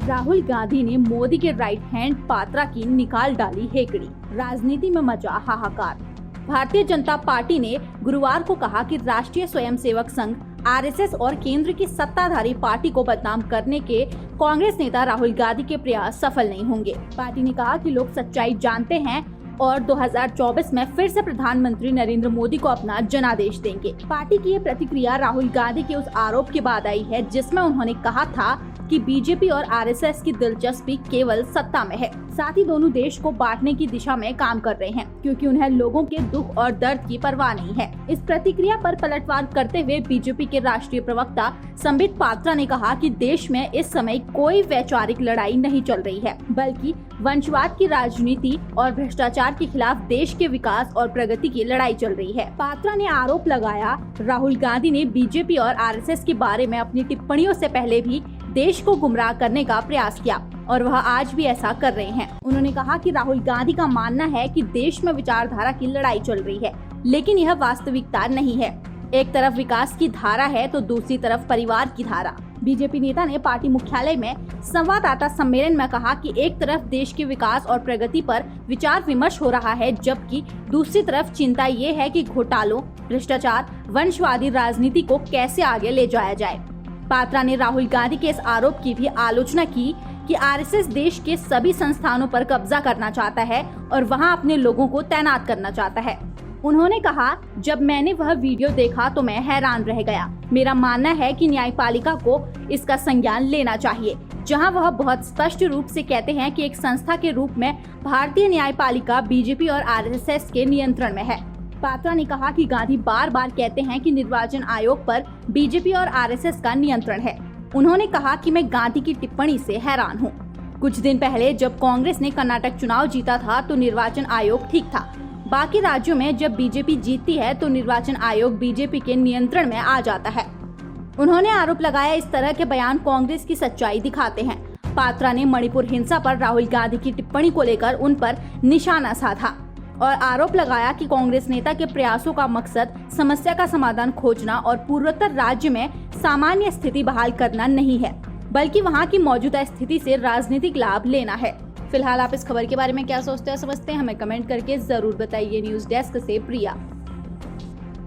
राहुल गांधी ने मोदी के right hand Patra की निकाल डाली हेकड़ी, राजनीति में मचा हाहाकार। भारतीय जनता पार्टी ने गुरुवार को कहा कि राष्ट्रीय स्वयंसेवक संघ आरएसएस और केंद्र की सत्ताधारी पार्टी को बदनाम करने के कांग्रेस नेता राहुल गांधी के प्रयास सफल नहीं होंगे। पार्टी ने कहा कि लोग सच्चाई जानते हैं और 2024 में फिर से प्रधानमंत्री नरेंद्र मोदी को अपना जनादेश देंगे। पार्टी की ये प्रतिक्रिया राहुल गांधी के उस आरोप के बाद आई है जिसमें उन्होंने कहा था कि बीजेपी और आरएसएस की दिलचस्पी केवल सत्ता में है, साथ ही दोनों देश को बांटने की दिशा में काम कर रहे हैं क्योंकि उन्हें लोगों के दुख और दर्द की परवाह नहीं है। इस प्रतिक्रिया पर पलटवार करते हुए बीजेपी के राष्ट्रीय प्रवक्ता संबित पात्रा ने कहा कि देश में इस समय कोई वैचारिक लड़ाई नहीं चल रही है, बल्कि वंशवाद की राजनीति और भ्रष्टाचार के खिलाफ देश के विकास और प्रगति की लड़ाई चल रही है। पात्रा ने आरोप लगाया, राहुल गांधी ने बीजेपी और आरएसएस के बारे में अपनी टिप्पणियों से पहले भी देश को गुमराह करने का प्रयास किया और वह आज भी ऐसा कर रहे हैं। उन्होंने कहा कि राहुल गांधी का मानना है कि देश में विचारधारा की लड़ाई चल रही है, लेकिन यह वास्तविकता नहीं है। एक तरफ विकास की धारा है तो दूसरी तरफ परिवार की धारा। बीजेपी नेता ने पार्टी मुख्यालय में संवाददाता सम्मेलन में कहा कि एक तरफ देश के विकास और प्रगति पर विचार विमर्श हो रहा है, जबकि दूसरी तरफ चिंता ये है कि घोटालों, भ्रष्टाचार, वंशवादी राजनीति को कैसे आगे ले जाया जाए। पात्रा ने राहुल गांधी के इस आरोप की भी आलोचना की कि आरएसएस देश के सभी संस्थानों पर कब्जा करना चाहता है और वहां अपने लोगों को तैनात करना चाहता है। उन्होंने कहा, जब मैंने वह वीडियो देखा तो मैं हैरान रह गया। मेरा मानना है कि न्यायपालिका को इसका संज्ञान लेना चाहिए, जहां वह बहुत स्पष्ट रूप से कहते हैं कि एक संस्था के रूप में भारतीय न्यायपालिका बीजेपी और आरएसएस के नियंत्रण में है। पात्रा ने कहा कि गांधी बार बार कहते हैं कि निर्वाचन आयोग पर बीजेपी और आरएसएस का नियंत्रण है। उन्होंने कहा कि मैं गांधी की टिप्पणी से हैरान हूं। कुछ दिन पहले जब कांग्रेस ने कर्नाटक चुनाव जीता था तो निर्वाचन आयोग ठीक था। बाकी राज्यों में जब बीजेपी जीतती है तो निर्वाचन आयोग बीजेपी के नियंत्रण में आ जाता है। उन्होंने आरोप लगाया, इस तरह के बयान कांग्रेस की सच्चाई दिखाते हैं। पात्रा ने मणिपुर हिंसा पर राहुल गांधी की टिप्पणी को लेकर उन पर निशाना साधा और आरोप लगाया कि कांग्रेस नेता के प्रयासों का मकसद समस्या का समाधान खोजना और पूर्वोत्तर राज्य में सामान्य स्थिति बहाल करना नहीं है, बल्कि वहां की मौजूदा स्थिति से राजनीतिक लाभ लेना है। फिलहाल आप इस खबर के बारे में क्या सोचते हैं, समझते हैं, हमें कमेंट करके जरूर बताइए। न्यूज़ डेस्क से प्रिया।